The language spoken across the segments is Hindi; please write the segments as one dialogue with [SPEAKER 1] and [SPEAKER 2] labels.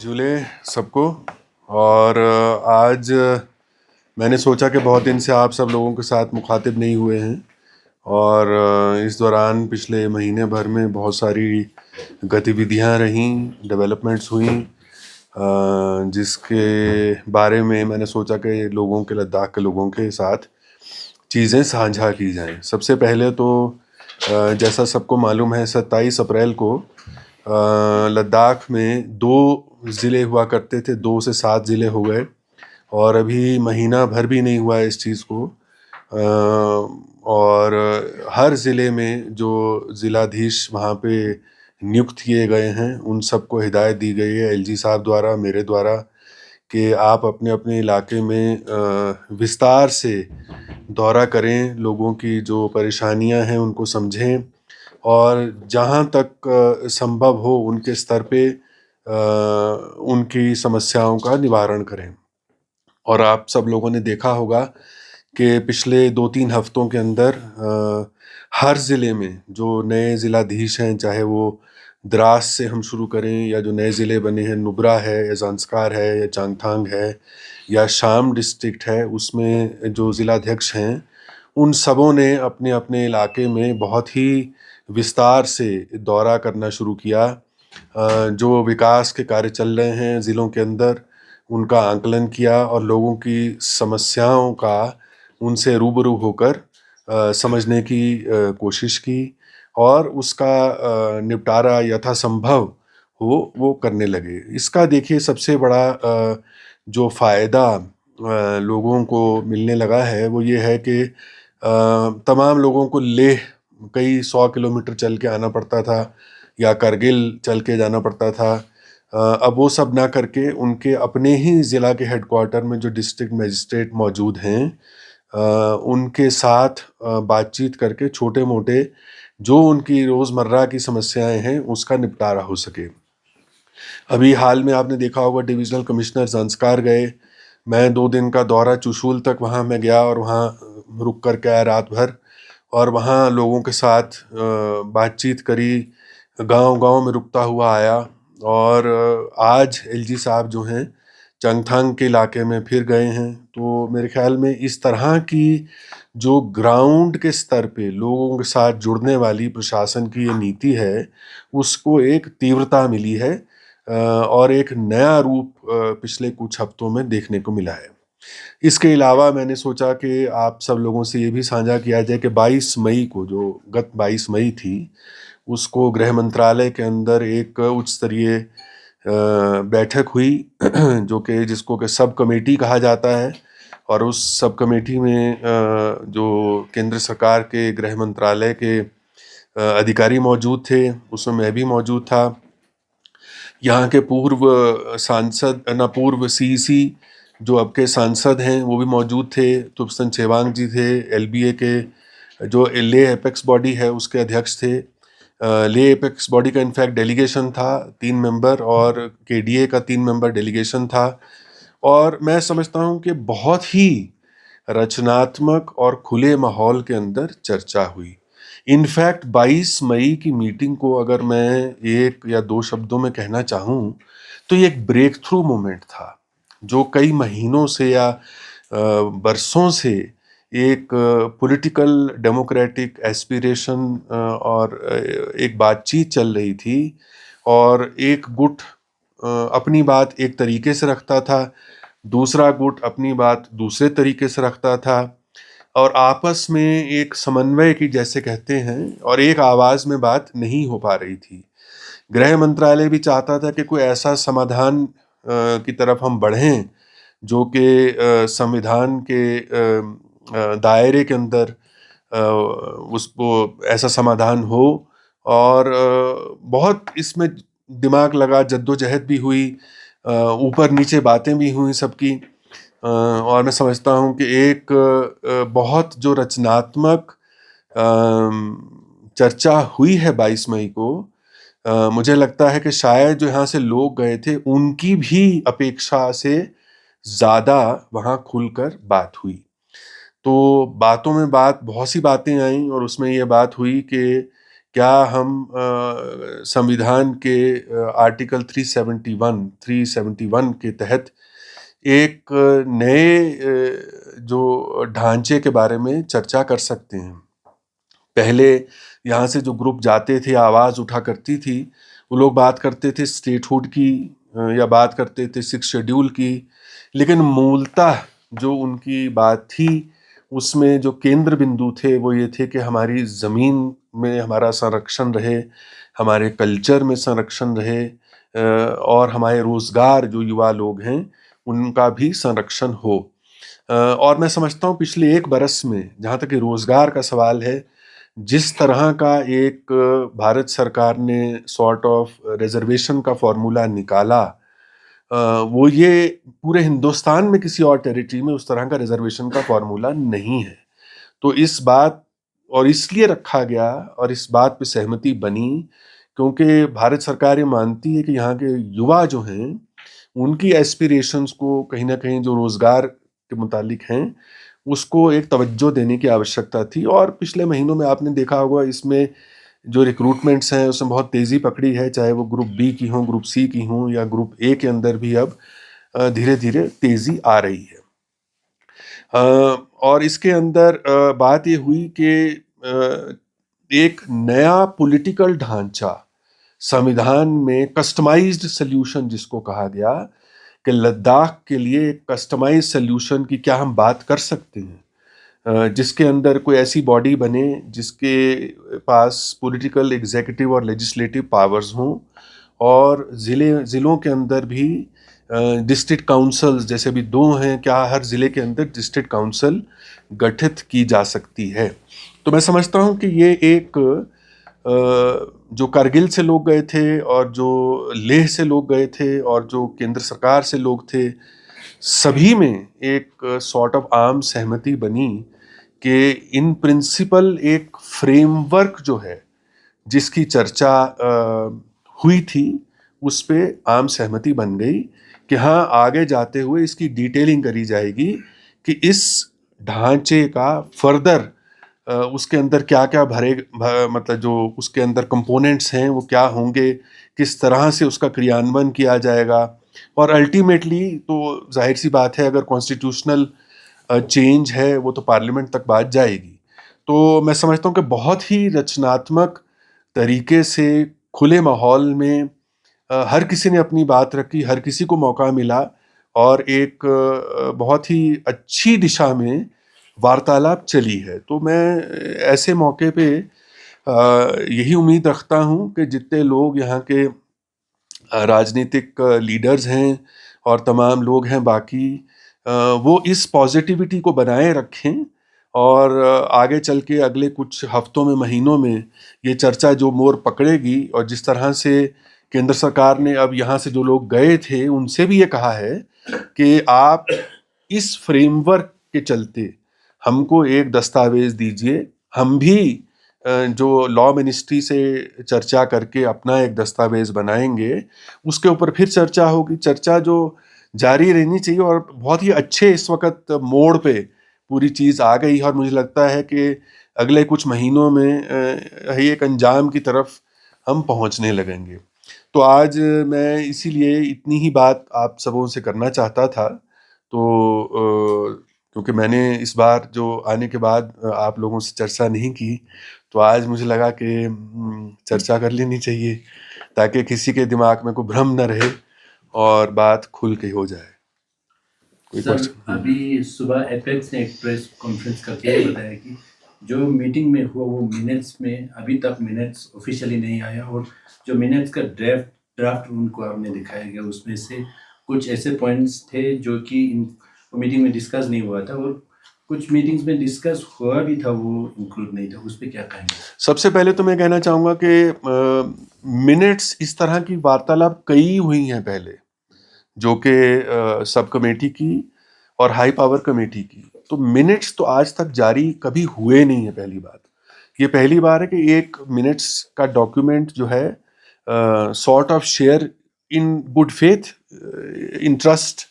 [SPEAKER 1] झूले सबको। और आज मैंने सोचा कि बहुत दिन से आप सब लोगों के साथ मुखातिब नहीं हुए हैं और इस दौरान पिछले महीने भर में बहुत सारी गतिविधियां रहीं, डेवलपमेंट्स हुई, जिसके बारे में मैंने सोचा कि लोगों के, लद्दाख के लोगों के साथ चीज़ें साझा की जाएं। सबसे पहले तो जैसा सबको मालूम है 27 अप्रैल को लद्दाख में 2 ज़िले हुआ करते थे, 2 से 7 ज़िले हो गए और अभी महीना भर भी नहीं हुआ है इस चीज़ को। और हर ज़िले में जो ज़िलाधीश वहाँ पे नियुक्त किए गए हैं उन सबको हिदायत दी गई है एलजी साहब द्वारा, मेरे द्वारा, कि आप अपने अपने इलाके में विस्तार से दौरा करें, लोगों की जो परेशानियां हैं उनको समझें और जहां तक संभव हो उनके स्तर पे उनकी समस्याओं का निवारण करें। और आप सब लोगों ने देखा होगा कि पिछले 2-3 हफ्तों के अंदर हर ज़िले में जो नए ज़िलाधीश हैं, चाहे वो द्रास से हम शुरू करें या जो नए ज़िले बने हैं, नुब्रा है या ज़ांस्कार है या चांगथांग है या शाम डिस्ट्रिक्ट है, उसमें जो ज़िलाध्यक्ष हैं उन सबों ने अपने अपने इलाके में बहुत ही विस्तार से दौरा करना शुरू किया। जो विकास के कार्य चल रहे हैं ज़िलों के अंदर उनका आंकलन किया और लोगों की समस्याओं का उनसे रूबरू होकर समझने की कोशिश की और उसका निपटारा यथासंभव हो वो करने लगे। इसका देखिए सबसे बड़ा जो फ़ायदा लोगों को मिलने लगा है वो ये है कि तमाम लोगों को लेह कई 100 किलोमीटर चल के आना पड़ता था या करगिल चल के जाना पड़ता था। अब वो सब ना करके उनके अपने ही ज़िला के हेडक्वार्टर में जो डिस्ट्रिक्ट मजिस्ट्रेट मौजूद हैं उनके साथ बातचीत करके छोटे मोटे जो उनकी रोज़मर्रा की समस्याएं हैं उसका निपटारा हो सके। अभी हाल में आपने देखा होगा डिविजनल कमिश्नर ज़ांस्कार गए। मैं 2 दिन का दौरा चुशूल तक वहाँ मैं गया और वहाँ रुक कर के आया रात भर और वहाँ लोगों के साथ बातचीत करी, गांव-गांव में रुकता हुआ आया। और आज एलजी साहब जो हैं चंगथांग के इलाके में फिर गए हैं। तो मेरे ख्याल में इस तरह की जो ग्राउंड के स्तर पे लोगों के साथ जुड़ने वाली प्रशासन की ये नीति है उसको एक तीव्रता मिली है और एक नया रूप पिछले कुछ हफ्तों में देखने को मिला है। इसके अलावा मैंने सोचा कि आप सब लोगों से ये भी साझा किया जाए कि 22 मई को, जो गत 22 मई थी, उसको गृह मंत्रालय के अंदर एक उच्च स्तरीय बैठक हुई जो कि जिसको कि सब कमेटी कहा जाता है और उस सब कमेटी में जो केंद्र सरकार के गृह मंत्रालय के अधिकारी मौजूद थे, उसमें मैं भी मौजूद था। यहाँ के पूर्व सीईसी जो अब के सांसद हैं वो भी मौजूद थे। तुपसन छेवांग जी थे, एलबीए के जो ले एपेक्स बॉडी है उसके अध्यक्ष थे। ले एपेक्स बॉडी का इनफैक्ट डेलीगेशन था 3 मेंबर और केडीए का 3 मेंबर डेलीगेशन था। और मैं समझता हूँ कि बहुत ही रचनात्मक और खुले माहौल के अंदर चर्चा हुई। इनफैक्ट 22 मई की मीटिंग को अगर मैं 1 या 2 शब्दों में कहना चाहूँ तो ये एक ब्रेक थ्रू मोमेंट था जो कई महीनों से या बरसों से एक पॉलिटिकल डेमोक्रेटिक एस्पिरेशन और एक बातचीत चल रही थी और एक गुट अपनी बात एक तरीके से रखता था, दूसरा गुट अपनी बात दूसरे तरीके से रखता था और आपस में एक समन्वय की, जैसे कहते हैं, और एक आवाज़ में बात नहीं हो पा रही थी। गृह मंत्रालय भी चाहता था कि कोई ऐसा समाधान की तरफ हम बढ़ें जो कि संविधान के दायरे के अंदर उसको ऐसा समाधान हो। और बहुत इसमें दिमाग लगा, जद्दोजहद भी हुई, ऊपर नीचे बातें भी हुई सबकी। और मैं समझता हूँ कि एक बहुत जो रचनात्मक चर्चा हुई है 22 मई को, मुझे लगता है कि शायद जो यहाँ से लोग गए थे उनकी भी अपेक्षा से ज़्यादा वहाँ खुलकर बात हुई। तो बातों में बात, बहुत सी बातें आईं और उसमें ये बात हुई कि क्या हम संविधान के आर्टिकल 371 के तहत एक नए जो ढांचे के बारे में चर्चा कर सकते हैं? पहले यहाँ से जो ग्रुप जाते थे, आवाज़ उठा करती थी, वो लोग बात करते थे स्टेटहुड की या बात करते थे 6 शेड्यूल की, लेकिन मूलतः जो उनकी बात थी उसमें जो केंद्र बिंदु थे वो ये थे कि हमारी ज़मीन में हमारा संरक्षण रहे, हमारे कल्चर में संरक्षण रहे, और हमारे रोज़गार जो युवा लोग हैं उनका भी संरक्षण हो। और मैं समझता हूँ पिछले 1 बरस में जहाँ तक कि रोज़गार का सवाल है, जिस तरह का एक भारत सरकार ने सॉर्ट ऑफ रिजर्वेशन का फॉर्मूला निकाला, वो ये पूरे हिंदुस्तान में किसी और टेरिटरी में उस तरह का रिजर्वेशन का फॉर्मूला नहीं है। तो इस बात और इसलिए रखा गया और इस बात पे सहमति बनी क्योंकि भारत सरकार ये मानती है कि यहाँ के युवा जो हैं उनकी एस्पिरेशंस को कहीं ना कहीं जो रोज़गार के मुतालिक हैं उसको एक तवज्जो देने की आवश्यकता थी। और पिछले महीनों में आपने देखा होगा इसमें जो रिक्रूटमेंट्स हैं उसमें बहुत तेज़ी पकड़ी है, चाहे वो ग्रुप बी की हों, ग्रुप सी की हों या ग्रुप ए के अंदर भी अब धीरे धीरे तेज़ी आ रही है। और इसके अंदर बात ये हुई कि एक नया पॉलिटिकल ढांचा संविधान में कस्टमाइज्ड सल्यूशन जिसको कहा गया कि लद्दाख के लिए एक कस्टमाइज्ड सल्यूशन की क्या हम बात कर सकते हैं, जिसके अंदर कोई ऐसी बॉडी बने जिसके पास पॉलिटिकल, एग्जीक्यूटिव और लेजिस्लेटिव पावर्स हों, और ज़िलों के अंदर भी डिस्ट्रिक्ट काउंसल्स जैसे भी 2 हैं, क्या हर ज़िले के अंदर डिस्ट्रिक्ट काउंसिल गठित की जा सकती है। तो मैं समझता हूँ कि ये एक जो कारगिल से लोग गए थे और जो लेह से लोग गए थे और जो केंद्र सरकार से लोग थे, सभी में एक सॉर्ट ऑफ आम सहमति बनी कि इन प्रिंसिपल एक फ्रेमवर्क जो है जिसकी चर्चा हुई थी उस पे आम सहमति बन गई कि हाँ, आगे जाते हुए इसकी डिटेलिंग करी जाएगी कि इस ढांचे का फर्दर उसके अंदर क्या क्या मतलब जो उसके अंदर कंपोनेंट्स हैं वो क्या होंगे, किस तरह से उसका क्रियान्वयन किया जाएगा, और अल्टीमेटली तो जाहिर सी बात है अगर कॉन्स्टिट्यूशनल चेंज है वो तो पार्लियामेंट तक बात जाएगी। तो मैं समझता हूँ कि बहुत ही रचनात्मक तरीके से खुले माहौल में हर किसी ने अपनी बात रखी, हर किसी को मौका मिला और एक बहुत ही अच्छी दिशा में वार्तालाप चली है। तो मैं ऐसे मौके पे यही उम्मीद रखता हूँ कि जितने लोग यहाँ के राजनीतिक लीडर्स हैं और तमाम लोग हैं बाकी, वो इस पॉजिटिविटी को बनाए रखें और आगे चल के अगले कुछ हफ्तों में, महीनों में ये चर्चा जो मोड़ पकड़ेगी, और जिस तरह से केंद्र सरकार ने अब यहाँ से जो लोग गए थे उनसे भी ये कहा है कि आप इस फ्रेमवर्क के चलते हमको एक दस्तावेज दीजिए, हम भी जो लॉ मिनिस्ट्री से चर्चा करके अपना एक दस्तावेज बनाएंगे, उसके ऊपर फिर चर्चा होगी। चर्चा जो जारी रहनी चाहिए और बहुत ही अच्छे इस वक्त मोड़ पे पूरी चीज़ आ गई है और मुझे लगता है कि अगले कुछ महीनों में एक अंजाम की तरफ हम पहुंचने लगेंगे। तो आज मैं इसीलिए इतनी ही बात आप सबों से करना चाहता था। तो क्योंकि मैंने इस बार जो आने के बाद आप लोगों से चर्चा नहीं की, तो आज मुझे लगा कि चर्चा कर लेनी चाहिए ताकि किसी के दिमाग में कोई भ्रम न रहे और बात खुल के हो जाए। कोई
[SPEAKER 2] सर, अभी सुबह एपेक्स ने एक प्रेस कॉन्फ्रेंस करके बताया कि जो मीटिंग में हुआ वो मिनट्स में अभी तक मिनट्स ऑफिशियली नहीं आया, और जो मिनट्स का ड्राफ्ट उनको हमने दिखाया गया उसमें से कुछ ऐसे पॉइंट्स थे जो कि मीटिंग में डिस्कस नहीं हुआ था, और कुछ मीटिंग्स में डिस्कस हुआ भी था वो इंक्लूड नहीं था। उस पर क्या कहेंगे?
[SPEAKER 1] सबसे पहले तो मैं कहना चाहूँगा कि मिनट्स इस तरह की वार्तालाप कई हुई हैं पहले, जो कि सब कमेटी की और हाई पावर कमेटी की। तो मिनट्स तो आज तक जारी कभी हुए नहीं है। पहली बात ये पहली बार है कि एक मिनट्स का डॉक्यूमेंट जो है sort of share in good faith, in trust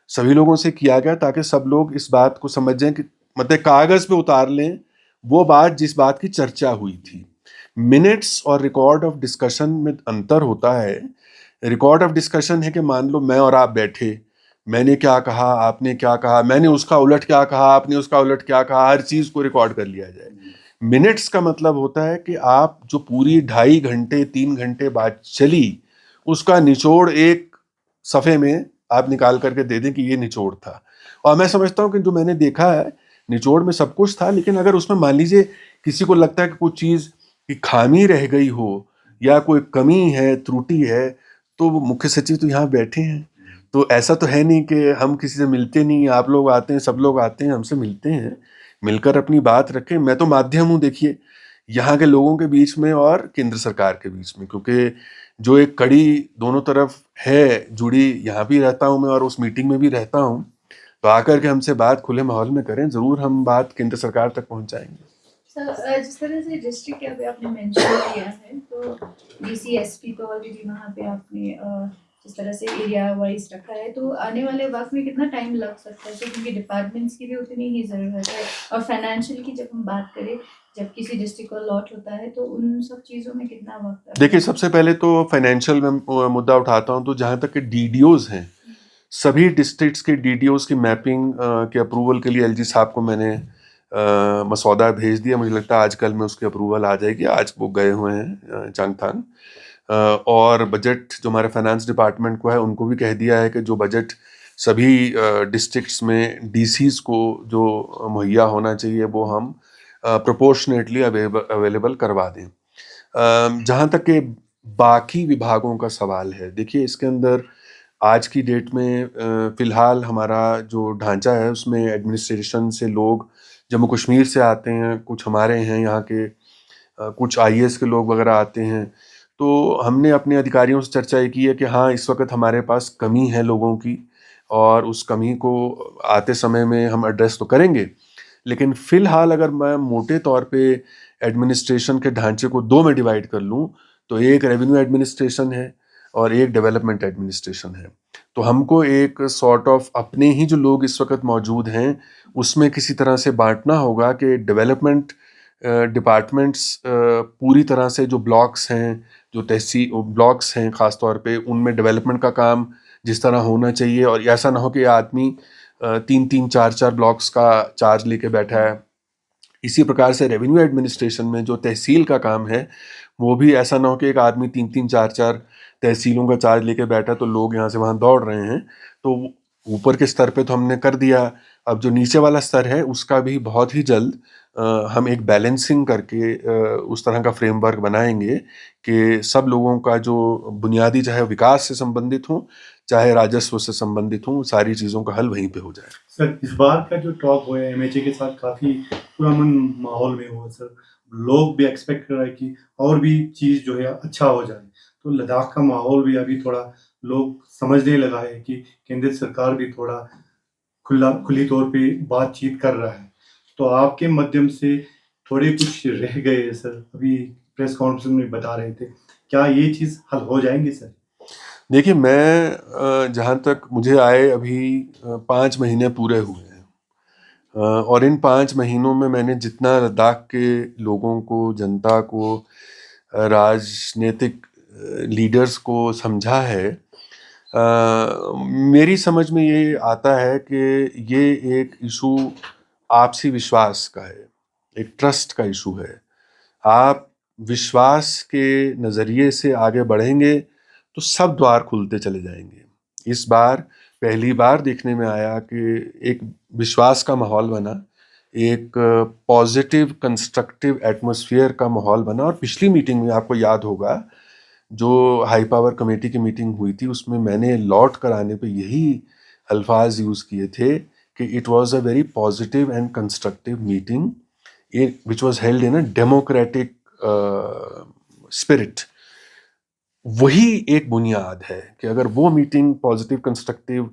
[SPEAKER 1] सभी लोगों से किया गया ताकि सब लोग इस बात को समझ जाएं कि मतलब कागज पे उतार लें वो बात जिस बात की चर्चा हुई थी। मिनट्स और रिकॉर्ड ऑफ डिस्कशन में अंतर होता है। रिकॉर्ड ऑफ डिस्कशन है कि मान लो मैं और आप बैठे, मैंने क्या कहा, आपने क्या कहा, मैंने उसका उलट क्या कहा, आपने उसका उलट क्या कहा, हर चीज़ को रिकॉर्ड कर लिया जाए। मिनट्स का मतलब होता है कि आप जो पूरी 2.5 घंटे 3 घंटे बात चली, उसका निचोड़ एक सफ़े में आप निकाल करके दे दें कि ये निचोड़ था। और मैं समझता हूँ कि जो मैंने देखा है, निचोड़ में सब कुछ था, लेकिन अगर उसमें मान लीजिए किसी को लगता है कि कुछ चीज़ की खामी रह गई हो या कोई कमी है, त्रुटि है, तो वो मुख्य सचिव तो यहाँ बैठे हैं। तो ऐसा तो है नहीं कि हम किसी से मिलते नहीं, आप लोग आते हैं, सब लोग आते हैं, हमसे मिलते हैं, मिलकर अपनी बात रखें। मैं तो माध्यम हूँ, देखिए, यहाँ के लोगों के बीच में और केंद्र सरकार के बीच में, क्योंकि जो एक कड़ी दोनों तरफ है जुड़ी, यहाँ भी रहता हूँ मैं और उस मीटिंग में भी रहता हूँ। तो आकर के हमसे बात खुले माहौल में करें, ज़रूर हम बात केंद्र सरकार तक पहुँचाएंगे।
[SPEAKER 3] सर, जिस तरह से डिस्ट्रिक्ट अभी आपने मेंशन किया है, तो डीसी एसपी तो ऑलरेडी वहाँ पे आपने जिस तरह से एरिया वाइज रखा है, तो आने वाले वक्त में कितना टाइम लग सकता है सर? क्योंकि डिपार्टमेंट्स की भी उतनी ही ज़रूरत है, और फाइनेंशियल की जब हम बात करें, जब किसी डिस्ट्रिक्ट को अलॉट होता है, तो उन सब चीज़ों में कितना वक्त लगता है?
[SPEAKER 1] देखिए, सबसे पहले तो फाइनेंशियल में मुद्दा उठाता हूँ, तो जहाँ तक कि डीडीओज़ हैं, सभी डिस्ट्रिक्ट्स के डीडीओज़ की मैपिंग के अप्रूवल के लिए एलजी साहब को मैंने मसौदा भेज दिया। मुझे लगता है आज कल में उसकी अप्रूवल आ जाएगी। आज वो गए हुए हैं चांगथांग। और बजट जो हमारे फाइनेंस डिपार्टमेंट को है, उनको भी कह दिया है कि जो बजट सभी डिस्ट्रिक्ट्स में डीसीज़ को जो मुहैया होना चाहिए, वो हम प्रोपोर्शनेटली अवेलेबल करवा दें। जहाँ तक कि बाकी विभागों का सवाल है, देखिए, इसके अंदर आज की डेट में फ़िलहाल हमारा जो ढांचा है, उसमें एडमिनिस्ट्रेशन से लोग जम्मू कश्मीर से आते हैं, कुछ हमारे हैं यहाँ के, कुछ आईएएस के लोग वगैरह आते हैं। तो हमने अपने अधिकारियों से चर्चा ये की है कि हाँ, इस वक्त हमारे पास कमी है लोगों की, और उस कमी को आते समय में हम एड्रेस तो करेंगे। लेकिन फ़िलहाल अगर मैं मोटे तौर पे एडमिनिस्ट्रेशन के ढांचे को 2 में डिवाइड कर लूँ, तो एक रेवेन्यू एडमिनिस्ट्रेशन है और एक डेवलपमेंट एडमिनिस्ट्रेशन है। तो हमको एक सॉर्ट ऑफ अपने ही जो लोग इस वक्त मौजूद हैं, उसमें किसी तरह से बांटना होगा कि डेवलपमेंट डिपार्टमेंट्स पूरी तरह से जो ब्लॉक्स हैं, जो तहसील ब्लॉक्स हैं ख़ास तौर पे, उनमें डेवलपमेंट का काम जिस तरह होना चाहिए, और ऐसा ना हो कि आदमी 3-3 4-4 ब्लॉक्स का चार्ज लेके बैठा है। इसी प्रकार से रेवेन्यू एडमिनिस्ट्रेशन में जो तहसील का काम है, वो भी ऐसा ना हो कि एक आदमी 3-3 4-4 तहसीलों का चार्ज लेके बैठा, तो लोग यहाँ से वहाँ दौड़ रहे हैं। तो ऊपर के स्तर पे तो हमने कर दिया, अब जो नीचे वाला स्तर है, उसका भी बहुत ही जल्द हम एक बैलेंसिंग करके उस तरह का फ्रेमवर्क बनाएंगे कि सब लोगों का जो बुनियादी, चाहे विकास से संबंधित हो, चाहे राजस्व से संबंधित हो, सारी चीज़ों का हल वहीं पे हो जाए।
[SPEAKER 4] सर, इस बार का जो टॉक हुआ है एमएचए के साथ, काफ़ी पुरअमन माहौल में हुआ सर। लोग भी एक्सपेक्ट कर रहे हैं कि और भी चीज़ जो है अच्छा हो जाए। तो लद्दाख का माहौल भी अभी थोड़ा लोग समझने लगा है कि केंद्र सरकार भी थोड़ा खुली तौर पे बातचीत कर रहा है। तो आपके माध्यम से थोड़े कुछ रह गए हैं सर, अभी प्रेस कॉन्फ्रेंस में बता रहे थे, क्या ये चीज़ हल हो जाएंगी सर?
[SPEAKER 1] देखिए, मैं जहाँ तक मुझे आए अभी 5 महीने पूरे हुए हैं, और इन 5 महीनों में मैंने जितना लद्दाख के लोगों को, जनता को, राजनीतिक लीडर्स को समझा है, मेरी समझ में ये आता है कि ये एक इशू आपसी विश्वास का है, एक ट्रस्ट का इशू है। आप विश्वास के नज़रिए से आगे बढ़ेंगे तो सब द्वार खुलते चले जाएंगे। इस बार पहली बार देखने में आया कि एक विश्वास का माहौल बना, एक पॉजिटिव कंस्ट्रक्टिव एटमॉस्फेयर का माहौल बना। और पिछली मीटिंग में आपको याद होगा, जो हाई पावर कमेटी की मीटिंग हुई थी, उसमें मैंने लौट कर आने पे यही अल्फाज यूज़ किए थे कि it was a very positive and constructive meeting which was held in a democratic spirit. वही एक बुनियाद है कि अगर वो मीटिंग पॉजिटिव कंस्ट्रक्टिव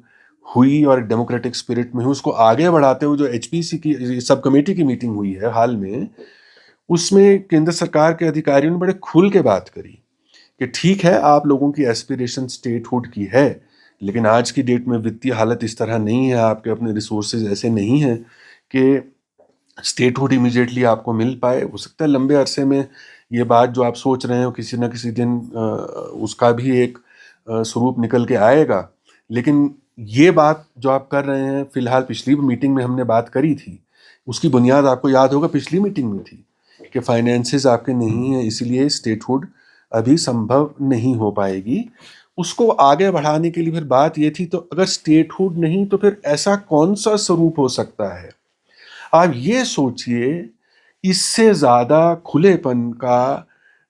[SPEAKER 1] हुई और डेमोक्रेटिक स्पिरिट में हुई, उसको आगे बढ़ाते हुए जो एचपीसी की सब कमेटी की मीटिंग हुई है हाल में, उसमें केंद्र सरकार के अधिकारियों ने बड़े खुल के बात करी कि ठीक है, आप लोगों की एस्पिरेशन स्टेटहुड की है, लेकिन आज की डेट में वित्तीय हालत इस तरह नहीं है, आपके अपने रिसोर्सेज ऐसे नहीं हैं कि स्टेटहुड इमीडिएटली आपको मिल पाए। हो सकता है लंबे अरसे में ये बात जो आप सोच रहे हो किसी न किसी दिन उसका भी एक स्वरूप निकल के आएगा। लेकिन ये बात जो आप कर रहे हैं, फिलहाल पिछली मीटिंग में हमने बात करी थी, उसकी बुनियाद आपको याद होगा पिछली मीटिंग में थी कि फाइनेंसेस आपके नहीं है, इसीलिए स्टेटहुड अभी संभव नहीं हो पाएगी। उसको आगे बढ़ाने के लिए फिर बात ये थी, तो अगर स्टेटहुड नहीं तो फिर ऐसा कौन सा स्वरूप हो सकता है? आप ये सोचिए, इससे ज़्यादा खुलेपन का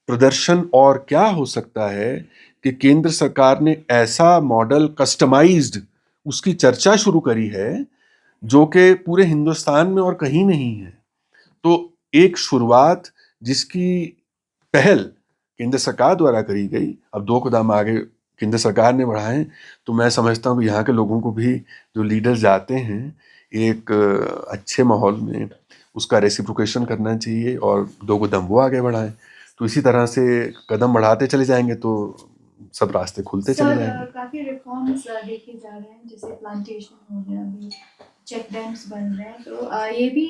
[SPEAKER 1] प्रदर्शन और क्या हो सकता है कि केंद्र सरकार ने ऐसा मॉडल कस्टमाइज्ड उसकी चर्चा शुरू करी है जो कि पूरे हिंदुस्तान में और कहीं नहीं है। तो एक शुरुआत जिसकी पहल केंद्र सरकार द्वारा करी गई, अब 2 कदम आगे केंद्र सरकार ने बढ़ाए, तो मैं समझता हूँ कि यहाँ के लोगों को भी, जो लीडर्स जाते हैं, एक अच्छे माहौल में उसका रेसिप्रोकेशन करना चाहिए और 2 कदम वो आगे बढ़ाएं। तो इसी तरह से कदम बढ़ाते चले जाएंगे तो सब रास्ते खुलते चले
[SPEAKER 3] सर
[SPEAKER 1] जाएंगे।
[SPEAKER 3] काफी रिफॉर्म्स देखे जा रहे हैं, जैसे प्लांटेशन हो गया, अभी चेक डैम्स बन रहे हैं, तो ये भी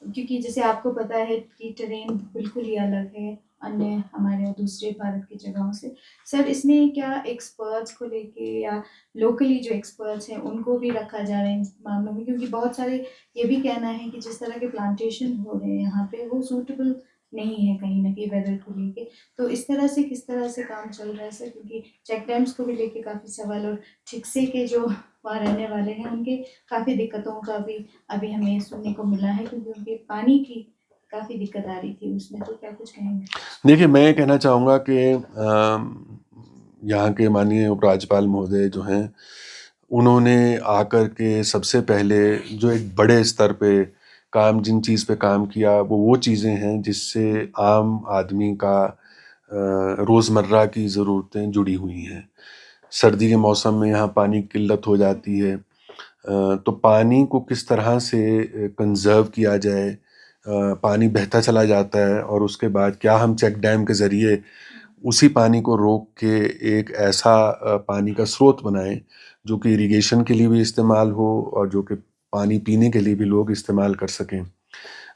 [SPEAKER 3] क्योंकि जैसे आपको पता है कि ट्रेन बिल्कुल ही अलग है अन्य हमारे और दूसरे भारत की जगहों से। सर इसमें क्या एक्सपर्ट्स को लेके या लोकली जो एक्सपर्ट्स हैं उनको भी रखा जा रहा है इन मामलों में, क्योंकि बहुत सारे ये भी कहना है कि जिस तरह के प्लांटेशन हो रहे हैं यहाँ पे वो सूटेबल नहीं है कहीं ना कहीं वेदर को लेके। तो इस तरह से किस तरह से काम चल रहा है सर, क्योंकि चेक डैम्स को भी लेके काफ़ी सवाल, और ठिकसे के जो वहाँ रहने वाले हैं उनके काफ़ी दिक्कतों का भी अभी हमें सुनने को मिला है, क्योंकि उनके पानी की काफ़ी दिक्कत आ रही थी उसमें। तो क्या कुछ कहेंगे?
[SPEAKER 1] देखिए, मैं ये कहना चाहूँगा कि यहाँ के माननीय उपराज्यपाल महोदय जो हैं, उन्होंने आकर के सबसे पहले जो एक बड़े स्तर पे जिन चीज़ पे काम किया, वो चीज़ें हैं जिससे आम आदमी का रोज़मर्रा की ज़रूरतें जुड़ी हुई हैं। सर्दी के मौसम में यहाँ पानी की किल्लत हो जाती है, तो पानी को किस तरह से कंज़र्व किया जाए, पानी बहता चला जाता है और उसके बाद क्या हम चेक डैम के ज़रिए उसी पानी को रोक के एक ऐसा पानी का स्रोत बनाएं जो कि इरिगेशन के लिए भी इस्तेमाल हो और जो कि पानी पीने के लिए भी लोग इस्तेमाल कर सकें।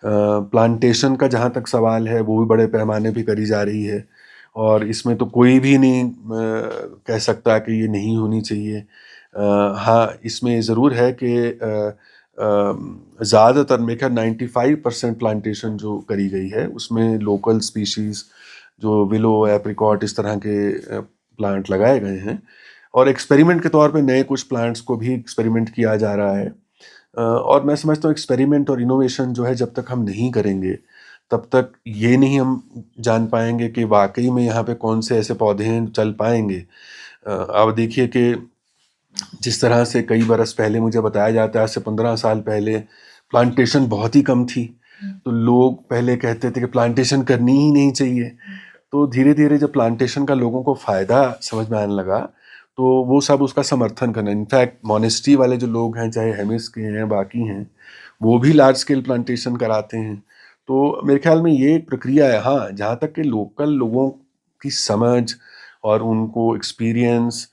[SPEAKER 1] प्लांटेशन का जहाँ तक सवाल है, वो भी बड़े पैमाने पे करी जा रही है और इसमें तो कोई भी नहीं कह सकता कि ये नहीं होनी चाहिए। हाँ, इसमें ज़रूर है कि ज़्यादातर मेरे ख्याल 95% प्लांटेशन जो करी गई है उसमें लोकल स्पीशीज़ जो विलो, एप्रिकॉट, इस तरह के प्लांट लगाए गए हैं और एक्सपेरिमेंट के तौर पे नए कुछ प्लांट्स को भी एक्सपेरिमेंट किया जा रहा है। और मैं समझता हूँ एक्सपेरिमेंट और इनोवेशन जो है, जब तक हम नहीं करेंगे तब तक ये नहीं हम जान पाएंगे कि वाकई में यहाँ पे कौन से ऐसे पौधे हैं चल पाएंगे। अब देखिए कि जिस तरह से कई बरस पहले मुझे बताया जाता है, आज से 15 साल पहले प्लांटेशन बहुत ही कम थी, तो लोग पहले कहते थे कि प्लांटेशन करनी ही नहीं चाहिए। तो धीरे धीरे जब प्लांटेशन का लोगों को फ़ायदा समझ में आने लगा तो वो सब उसका समर्थन करना, इनफैक्ट मोनेस्ट्री वाले जो लोग हैं, चाहे हेमिस के हैं, बाकी हैं, वो भी लार्ज स्केल प्लांटेशन कराते हैं। तो मेरे ख्याल में ये एक प्रक्रिया है। हाँ, जहाँ तक कि लोकल लोगों की समझ और उनको एक्सपीरियंस,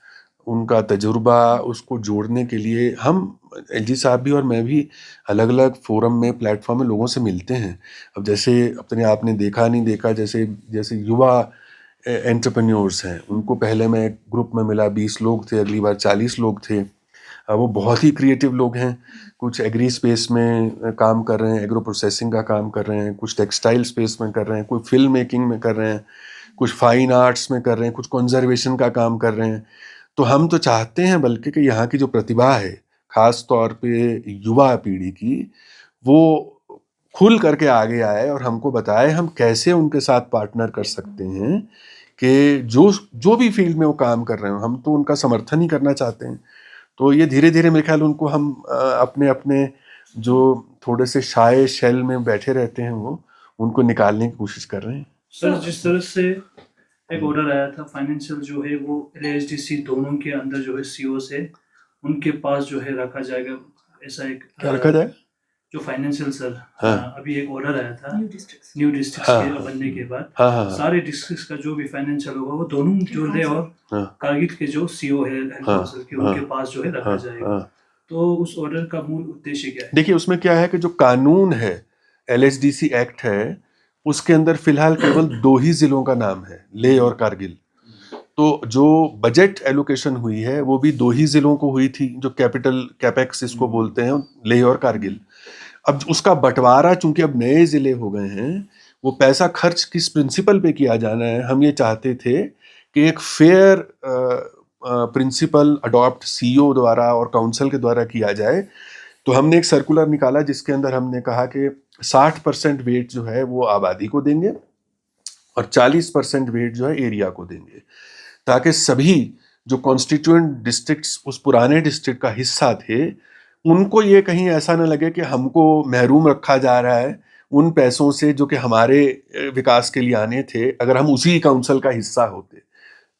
[SPEAKER 1] उनका तजुर्बा, उसको जोड़ने के लिए हम एलजी साहब भी और मैं भी अलग अलग फोरम में, प्लेटफॉर्म में लोगों से मिलते हैं। अब जैसे अपने आपने देखा नहीं देखा, जैसे जैसे युवा एंटरप्रेन्योर्स हैं, उनको पहले मैं एक ग्रुप में मिला, 20 लोग थे, अगली बार 40 लोग थे। वो बहुत ही क्रिएटिव लोग हैं, कुछ एग्री स्पेस में काम कर रहे हैं, एग्रो प्रोसेसिंग का काम कर रहे हैं, कुछ टेक्सटाइल स्पेस में कर रहे हैं, कोई फिल्म मेकिंग में कर रहे हैं, कुछ फाइन आर्ट्स में कर रहे हैं, कुछ कंजर्वेशन का काम कर रहे हैं। तो हम तो चाहते हैं बल्कि कि यहाँ की जो प्रतिभा है, खास तौर पे युवा पीढ़ी की, वो खुल करके आगे आए और हमको बताए हम कैसे उनके साथ पार्टनर कर सकते हैं कि जो जो भी फील्ड में वो काम कर रहे हो, हम तो उनका समर्थन ही करना चाहते हैं। तो ये धीरे धीरे मेरे ख्याल उनको हम अपने अपने जो थोड़े से शाय शेल में बैठे रहते हैं, वो उनको निकालने की कोशिश कर रहे हैं।
[SPEAKER 5] सर, जिस तरह से एक ऑर्डर आया था फाइनेंशियल जो है वो एलएचडीसी दोनों के अंदर जो है सीओ से उनके पास जो है रखा जाएगा, ऐसा एक
[SPEAKER 1] क्या रखा जाए?
[SPEAKER 5] जो फाइनेंशियल सर,
[SPEAKER 1] हाँ।
[SPEAKER 5] अभी एक ऑर्डर आया था न्यू डिस्ट्रिक्ट्स
[SPEAKER 1] हाँ,
[SPEAKER 5] के बनने के बाद
[SPEAKER 1] हाँ,
[SPEAKER 5] सारे डिस्ट्रिक्ट्स का जो भी फाइनेंशियल होगा वो दोनों जो है और
[SPEAKER 1] हाँ,
[SPEAKER 5] कारगिल के जो सीओ है
[SPEAKER 1] हाँ,
[SPEAKER 5] के उनके पास जो है रखा जाएगा।
[SPEAKER 1] हाँ।
[SPEAKER 5] तो उस ऑर्डर का मूल उद्देश्य क्या है?
[SPEAKER 1] देखिए, उसमें क्या है कि जो कानून है, एलएचडीसी एक्ट है, उसके अंदर फिलहाल केवल 2 ही जिलों का नाम है, लेह और कारगिल। तो जो बजट एलोकेशन हुई है वो भी 2 ही जिलों को हुई थी, जो कैपिटल कैपेक्स इसको बोलते हैं, लेह और कारगिल। अब उसका बंटवारा चूंकि अब नए जिले हो गए हैं, वो पैसा खर्च किस प्रिंसिपल पे किया जाना है, हम ये चाहते थे कि एक फेयर प्रिंसिपल अडॉप्ट सीईओ द्वारा और काउंसिल के द्वारा किया जाए। तो हमने एक सर्कुलर निकाला जिसके अंदर हमने कहा कि 60% वेट जो है वो आबादी को देंगे और 40% वेट जो है एरिया को देंगे, ताकि सभी जो कॉन्स्टिट्यूएंट डिस्ट्रिक्ट्स उस पुराने डिस्ट्रिक्ट का हिस्सा थे, उनको ये कहीं ऐसा न लगे कि हमको महरूम रखा जा रहा है उन पैसों से जो कि हमारे विकास के लिए आने थे, अगर हम उसी काउंसिल का हिस्सा होते।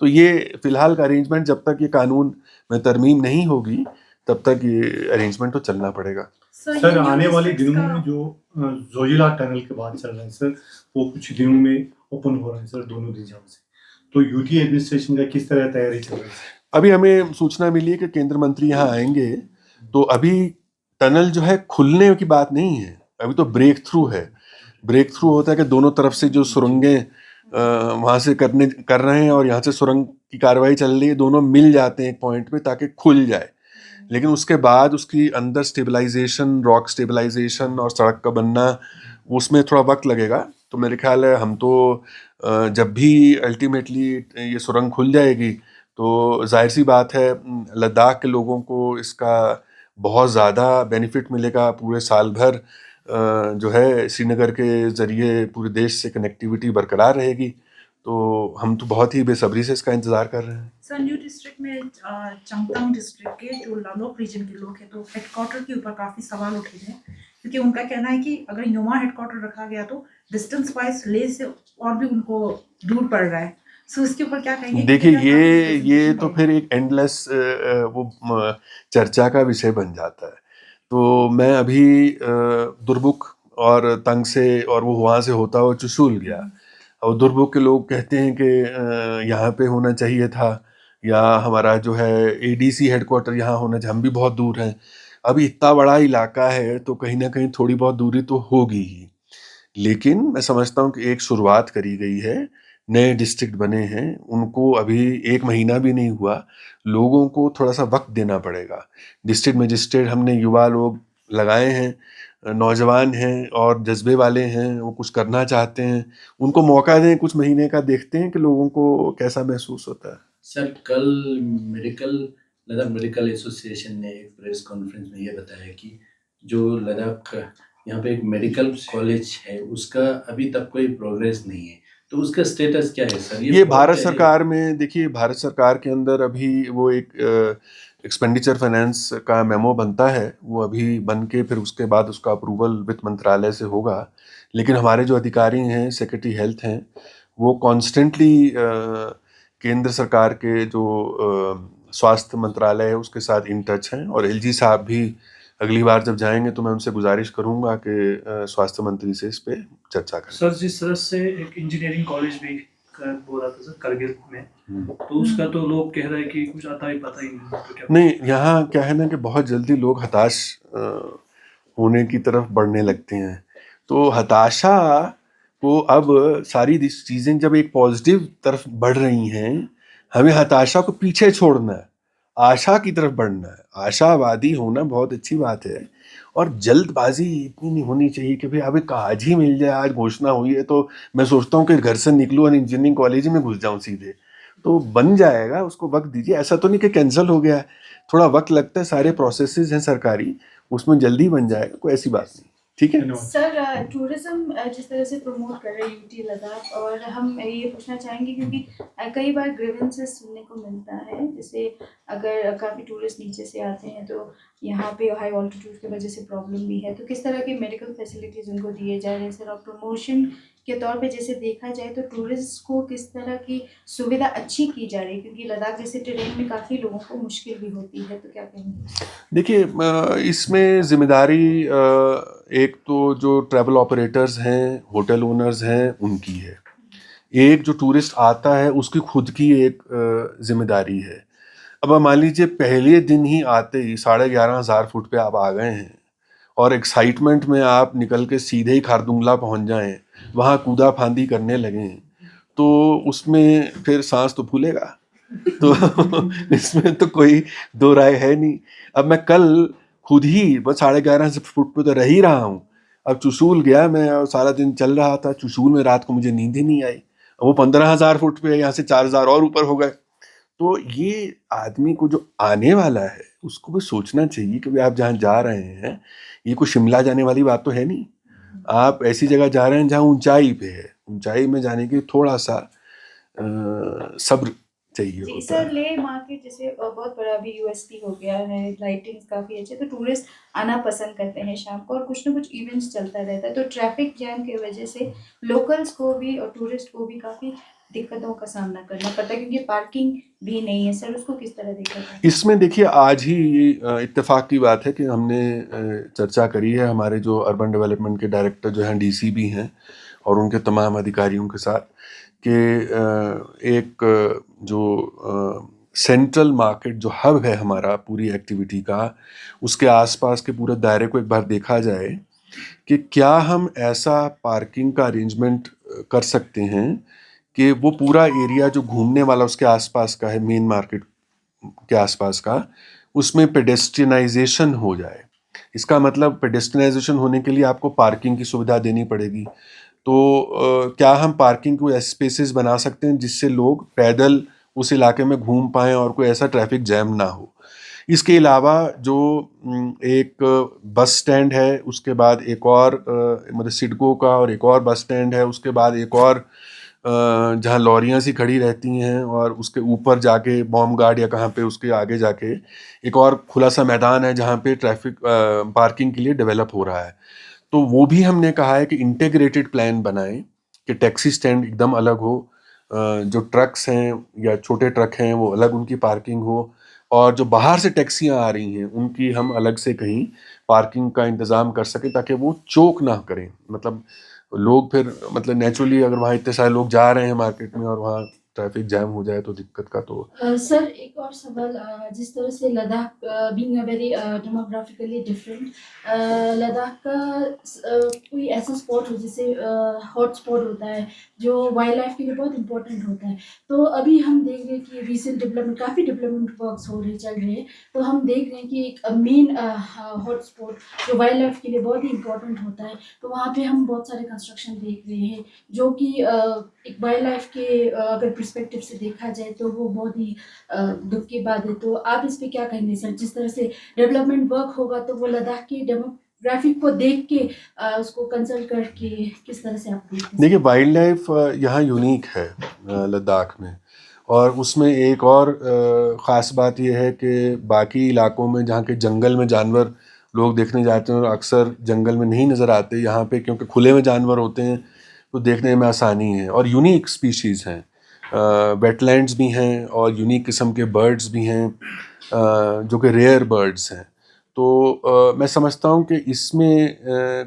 [SPEAKER 1] तो ये फिलहाल का अरेंजमेंट, जब तक ये कानून में तरमीम नहीं होगी तब तक ये अरेंजमेंट तो चलना पड़ेगा।
[SPEAKER 4] सर आने वाले दिनों में जो जोजिला टनल के बाद चल रहा है सर, वो कुछ दिनों में ओपन हो रहा है सर, दोनों दिशाओं से। तो यूटी एडमिनिस्ट्रेशन का किस तरह तैयारी चल रही है?
[SPEAKER 1] अभी हमें सूचना मिली है कि केंद्र मंत्री यहाँ आएंगे, तो अभी टनल जो है खुलने की बात नहीं है, अभी तो ब्रेक थ्रू है। ब्रेक थ्रू होता है कि दोनों तरफ से जो सुरंगें वहाँ से कर रहे हैं और यहाँ से सुरंग की कार्रवाई चल रही है, दोनों मिल जाते हैं एक पॉइंट पे ताकि खुल जाए। लेकिन उसके बाद उसकी अंदर स्टेबलाइजेशन, रॉक स्टेबलाइजेशन और सड़क का बनना, उसमें थोड़ा वक्त लगेगा। तो मेरे ख्याल है हम तो जब भी अल्टीमेटली ये सुरंग खुल जाएगी तो जाहिर सी बात है लद्दाख के लोगों को इसका बहुत ज़्यादा बेनिफिट मिलेगा। पूरे साल भर जो है श्रीनगर के ज़रिए पूरे देश से कनेक्टिविटी बरकरार रहेगी। तो हम तो बहुत ही बेसब्री से इसका इंतज़ार कर रहे हैं।
[SPEAKER 6] संजू डिस्ट्रिक्ट में चंगतांग डिस्ट्रिक्ट के जो लालोक रीजन के लोग हैं, तो हेडक्वार्टर के ऊपर काफ़ी सवाल उठे हैं, क्योंकि उनका कहना है कि अगर योमा हेडक्वार्टर रखा गया तो डिस्टेंस वाइज ले से और भी उनको दूर पड़ रहा है। सो इसके ऊपर क्या कहेंगे?
[SPEAKER 1] देखिए ये तो फिर एक एंडलेस वो चर्चा का विषय बन जाता है। तो मैं अभी दुर्बुक और तंग से और वो वहाँ से होता हुआ चुशूल गया, और दुर्बुक के लोग कहते हैं कि यहाँ पे होना चाहिए था, या हमारा जो है एडीसी हेडक्वार्टर यहाँ होना चाहिए, हम भी बहुत दूर हैं। अभी इतना बड़ा इलाका है तो कहीं ना कहीं थोड़ी बहुत दूरी तो होगी ही, लेकिन मैं समझता हूँ कि एक शुरुआत करी गई है, नए डिस्ट्रिक्ट बने हैं, उनको अभी 1 महीना भी नहीं हुआ, लोगों को थोड़ा सा वक्त देना पड़ेगा। डिस्ट्रिक्ट मजिस्ट्रेट हमने युवा लोग लगाए हैं, नौजवान हैं और जज्बे वाले हैं, वो कुछ करना चाहते हैं, उनको मौका दें, कुछ महीने का देखते हैं कि लोगों को कैसा महसूस होता है।
[SPEAKER 2] सर कल लद्दाख मेडिकल एसोसिएशन ने एक प्रेस कॉन्फ्रेंस में ये बताया कि जो लद्दाख यहाँ पे एक मेडिकल कॉलेज है उसका अभी तक कोई प्रोग्रेस नहीं है, तो उसका स्टेटस क्या है सर?
[SPEAKER 1] ये भारत सरकार में, देखिए भारत सरकार के अंदर अभी वो एक एक्सपेंडिचर फाइनेंस का मेमो बनता है, वो अभी बन के फिर उसके बाद उसका अप्रूवल वित्त मंत्रालय से होगा। लेकिन हमारे जो अधिकारी हैं, सेक्रेटरी हेल्थ हैं, वो कॉन्स्टेंटली केंद्र सरकार के जो स्वास्थ्य मंत्रालय है उसके साथ इन टच हैं, और एलजी साहब भी अगली बार जब जाएंगे तो मैं उनसे गुजारिश करूंगा कि स्वास्थ्य मंत्री से इस पे चर्चा करें।
[SPEAKER 5] सर जिस तरह से एक इंजीनियरिंग कॉलेज भी बोला था सर करगिल में, तो उसका तो लोग कह रहे हैं कि कुछ आता ही पता ही नहीं, तो क्या
[SPEAKER 1] नहीं, यहाँ क्या है ना कि बहुत जल्दी लोग हताश होने की तरफ बढ़ने लगते हैं। तो हताशा को, अब सारी चीज़ें जब एक पॉजिटिव तरफ बढ़ रही हैं, हमें हताशा को पीछे छोड़ना है, आशा की तरफ बढ़ना है। आशावादी होना बहुत अच्छी बात है, और जल्दबाजी इतनी नहीं होनी चाहिए कि भाई अभी आज ही मिल जाए, आज घोषणा हुई है तो मैं सोचता हूँ कि घर से निकलूँ और इंजीनियरिंग कॉलेज में घुस जाऊँ सीधे। तो बन जाएगा, उसको वक्त दीजिए। ऐसा तो नहीं कि कैंसिल हो गया है, थोड़ा वक्त लगता है, सारे प्रोसेसेस हैं सरकारी, उसमें जल्दी बन जाएगा, कोई ऐसी बात नहीं। ठीक है
[SPEAKER 3] सर, टूरिज्म जिस तरह से प्रमोट कर रहे हैं यूटी लद्दाख, और हम ये पूछना चाहेंगे क्योंकि कई बार ग्रीवेंसेस सुनने को मिलता है, जैसे अगर काफ़ी टूरिस्ट नीचे से आते हैं तो यहाँ पे हाई ऑल्टीट्यूड की वजह से प्रॉब्लम भी है, तो किस तरह की मेडिकल फैसिलिटीज़ उनको दिए जा रहे हैं सर? और प्रमोशन के तौर पे जैसे देखा जाए तो टूरिस्ट को किस तरह की सुविधा अच्छी की जा रही है, क्योंकि लद्दाख जैसे ट्रेन में काफ़ी लोगों को मुश्किल भी होती है, तो क्या कहेंगे?
[SPEAKER 1] देखिए, इसमें जिम्मेदारी एक तो जो ट्रैवल ऑपरेटर्स हैं, होटल ओनर्स हैं, उनकी है। एक जो टूरिस्ट आता है उसकी खुद की एक जिम्मेदारी है। अब मान लीजिए पहले दिन ही आते ही 11,500 फुट पे आप आ गए हैं और एक्साइटमेंट में आप निकल के सीधे ही खारदुंगला पहुंच जाएं वहाँ कूदा फांदी करने लगें तो उसमें फिर सांस तो फूलेगा। तो इसमें तो कोई दो राय है नहीं। अब मैं कल खुद ही बस 11.5 फुट पे तो रह ही रहा हूँ। अब चुशूल गया मैं और सारा दिन चल रहा था। चुशूल में रात को मुझे नींद ही नहीं आई। वो 15,000 फुट पे, यहाँ से 4,000 और ऊपर हो गए। तो ये आदमी को जो आने वाला है उसको भी सोचना चाहिए कि भाई आप जहाँ जा रहे हैं, ये कोई शिमला जाने वाली बात तो है नहीं। आप ऐसी जगह जा रहे हैं जहाँ ऊंचाई पे है। ऊंचाई में जाने के थोड़ा सा सब्र चाहिए
[SPEAKER 3] जी
[SPEAKER 1] होता है।
[SPEAKER 3] सर, ले मार्केट जैसे बहुत बड़ा अभी यूएसपी हो गया है, लाइटिंग्स काफ़ी अच्छे, तो टूरिस्ट आना पसंद करते हैं शाम को और कुछ ना कुछ इवेंट्स चलता रहता है, तो ट्रैफिक जैम की वजह से लोकल्स को भी और टूरिस्ट को भी काफ़ी दिक्कतों का सामना करना पड़ता है क्योंकि पार्किंग भी नहीं है। सर उसको किस तरह देखा जाए?
[SPEAKER 1] इसमें देखिए आज ही इत्तेफाक की बात है कि हमने चर्चा करी है हमारे जो अर्बन डेवलपमेंट के डायरेक्टर जो हैं डीसी भी हैं और उनके तमाम अधिकारियों के साथ कि एक जो सेंट्रल मार्केट जो हब है हमारा पूरी एक्टिविटी का, उसके आसपास के पूरे दायरे को एक बार देखा जाए कि क्या हम ऐसा पार्किंग का अरेंजमेंट कर सकते हैं कि वो पूरा एरिया जो घूमने वाला उसके आसपास का है, मेन मार्केट के आसपास का, उसमें पेडेस्ट्रियनाइजेशन हो जाए। इसका मतलब पेडेस्ट्रियनाइजेशन होने के लिए आपको पार्किंग की सुविधा देनी पड़ेगी। तो क्या हम पार्किंग को ऐसे स्पेसेस बना सकते हैं जिससे लोग पैदल उस इलाके में घूम पाएँ और कोई ऐसा ट्रैफिक जैम ना हो। इसके अलावा जो एक बस स्टैंड है, उसके बाद एक और मतलब सिडको का और एक और बस स्टैंड है, उसके बाद एक और जहाँ लॉरियाँ सी खड़ी रहती हैं और उसके ऊपर जाके बॉम्ब गार्ड या कहाँ पे उसके आगे जाके एक और खुला सा मैदान है जहाँ पे ट्रैफिक पार्किंग के लिए डेवलप हो रहा है। तो वो भी हमने कहा है कि इंटीग्रेटेड प्लान बनाएं कि टैक्सी स्टैंड एकदम अलग हो, जो ट्रक्स हैं या छोटे ट्रक हैं वो अलग उनकी पार्किंग हो, और जो बाहर से टैक्सियाँ आ रही हैं उनकी हम अलग से कहीं पार्किंग का इंतज़ाम कर सकें ताकि वो चोक ना करें। मतलब लोग फिर मतलब नेचुरली अगर वहाँ इतने सारे लोग जा रहे हैं मार्केट में और वहाँ ट्रैफिक जैम हो जाए तो दिक्कत का तो
[SPEAKER 7] सर एक और सवाल, जिस तरह से Ladakh being a very demographically different, Ladakh का कोई ऐसा स्पॉट हो जैसे हॉट स्पॉट होता है जो वाइल्ड लाइफ के लिए बहुत इंपॉर्टेंट होता है। तो अभी हम देख रहे हैं कि रिसेंट डेवलपमेंट, काफ़ी डेवलपमेंट वर्क्स हो रहे चल रहे हैं, तो हम देख रहे हैं कि एक मेन हॉट स्पॉट जो वाइल्ड लाइफ के लिए बहुत ही इंपॉर्टेंट होता है, तो वहाँ पे हम बहुत सारे कंस्ट्रक्शन देख रहे हैं जो कि एक वाइल्ड लाइफ के अगर पर्सपेक्टिव से देखा जाए तो वो बहुत ही दुख की बात है। तो आप इस पे क्या कहेंगे सर? जिस तरह से डेवलपमेंट वर्क होगा तो वो लद्दाख की डेमोग्राफिक को देख के उसको कंसल्ट करके किस तरह से आप देखते हैं?
[SPEAKER 1] देखिए वाइल्ड लाइफ यहाँ यूनिक है लद्दाख में, और उसमें एक और ख़ास बात यह है कि बाकी इलाकों में जहाँ के जंगल में जानवर लोग देखने जाते हैं और अक्सर जंगल में नहीं नज़र आते, यहाँ पे क्योंकि खुले में जानवर होते हैं तो देखने में आसानी है और यूनिक स्पीशीज़ हैं। वेटलैंड्स भी हैं और यूनिक किस्म के बर्ड्स भी हैं जो कि रेयर बर्ड्स हैं। तो मैं समझता हूँ कि इसमें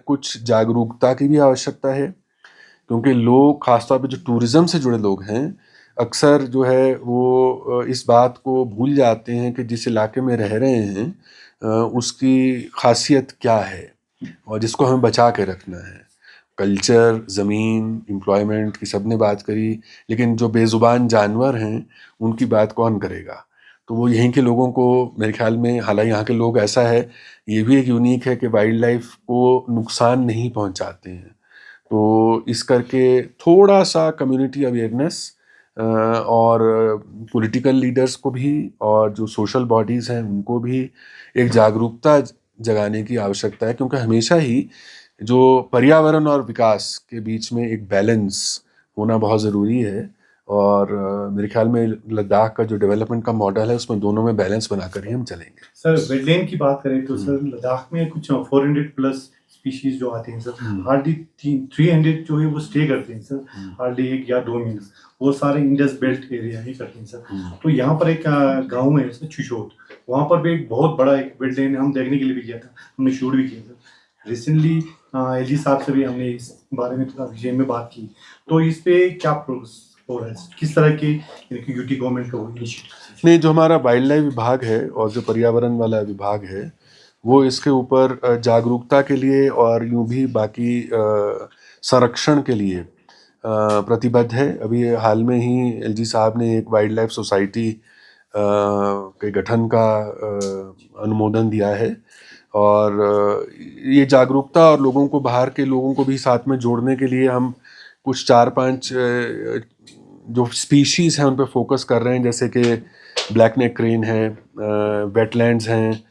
[SPEAKER 1] कुछ जागरूकता की भी आवश्यकता है, क्योंकि लोग ख़ासतौर पे जो टूरिज़्म से जुड़े लोग हैं अक्सर जो है वो इस बात को भूल जाते हैं कि जिस इलाके में रह रहे हैं उसकी ख़ासियत क्या है और जिसको हमें बचा के रखना है। कल्चर, ज़मीन, एम्प्लॉयमेंट की सब ने बात करी, लेकिन जो बेज़ुबान जानवर हैं उनकी बात कौन करेगा? तो वो यहीं के लोगों को मेरे ख्याल में, हालांकि यहाँ के लोग ऐसा है, ये भी एक यूनिक है कि वाइल्ड लाइफ को नुकसान नहीं पहुँचाते हैं। तो इस करके थोड़ा सा कम्युनिटी अवेयरनेस और पॉलिटिकल लीडर्स को भी और जो सोशल बॉडीज़ हैं उनको भी एक जागरूकता जगाने की आवश्यकता है, क्योंकि हमेशा ही जो पर्यावरण और विकास के बीच में एक बैलेंस होना बहुत ज़रूरी है। और मेरे ख्याल में लद्दाख का जो डेवलपमेंट का मॉडल है उसमें दोनों में बैलेंस बनाकर ही हम चलेंगे।
[SPEAKER 4] सर वेटलैंड की बात करें तो सर लद्दाख में कुछ 400 प्लस स्पीशीज जो आते हैं सर, हार्डली 300 जो है वो स्टे करते हैं सर, हार्डली 1 या 2 महीने, वो सारे इंडस बेल्ट एरिया ही करते हैं सर। तो यहाँ पर एक गाँव है सर चुशोट, वहाँ पर भी एक बहुत बड़ा एक वेटलैंड हम देखने के लिए भी गया था, हमने शूट भी किया था रिसेंटली। एलजी साहब से भी हमने इस बारे में थोड़ा विषय में बात की, तो इस पे क्या प्रोग्रेस हो रहा है, किस तरह की यूटी गवर्नमेंट का इनिशिएटिव?
[SPEAKER 1] नहीं, जो हमारा वाइल्ड लाइफ विभाग है और जो पर्यावरण वाला विभाग है वो इसके ऊपर जागरूकता के लिए और यूं भी बाकी संरक्षण के लिए प्रतिबद्ध है। अभी हाल में ही एलजी साहब ने एक वाइल्ड लाइफ सोसाइटी के गठन का अनुमोदन दिया है और ये जागरूकता और लोगों को, बाहर के लोगों को भी साथ में जोड़ने के लिए हम कुछ 4-5 जो स्पीशीज़ हैं उन पे फोकस कर रहे हैं, जैसे कि ब्लैक नेक क्रेन है, वेटलैंड्स हैं,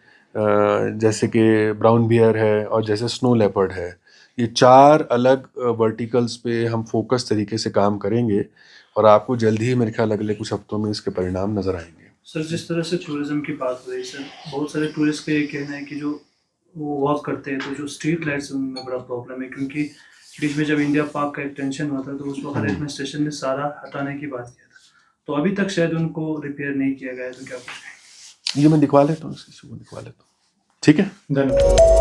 [SPEAKER 1] जैसे कि ब्राउन बियर है और जैसे स्नो लेपर्ड है। ये 4 अलग वर्टिकल्स पे हम फोकस तरीके से काम करेंगे और आपको जल्द ही मेरे ख्याल अगले कुछ हफ्तों में इसके परिणाम नज़र आएंगे।
[SPEAKER 5] सर, जिस तरह से टूरिज्म की बात हो रही है सर, बहुत सारे टूरिस्ट का ये कहना है कि जो वो वॉक करते हैं तो जो स्ट्रीट लाइट्स हैं उनमें बड़ा प्रॉब्लम है, क्योंकि बीच में जब इंडिया पाक का एक टेंशन हुआ था तो उस वक्त एडमिनिस्ट्रेशन ने सारा हटाने की बात किया था, तो अभी तक शायद उनको रिपेयर नहीं किया गया है, तो क्या कुछ कहेंगे?
[SPEAKER 1] ये मैं दिखवा लेता हूँ, इस इशू को दिखवा लेता हूँ, ठीक है।
[SPEAKER 4] धन्यवाद।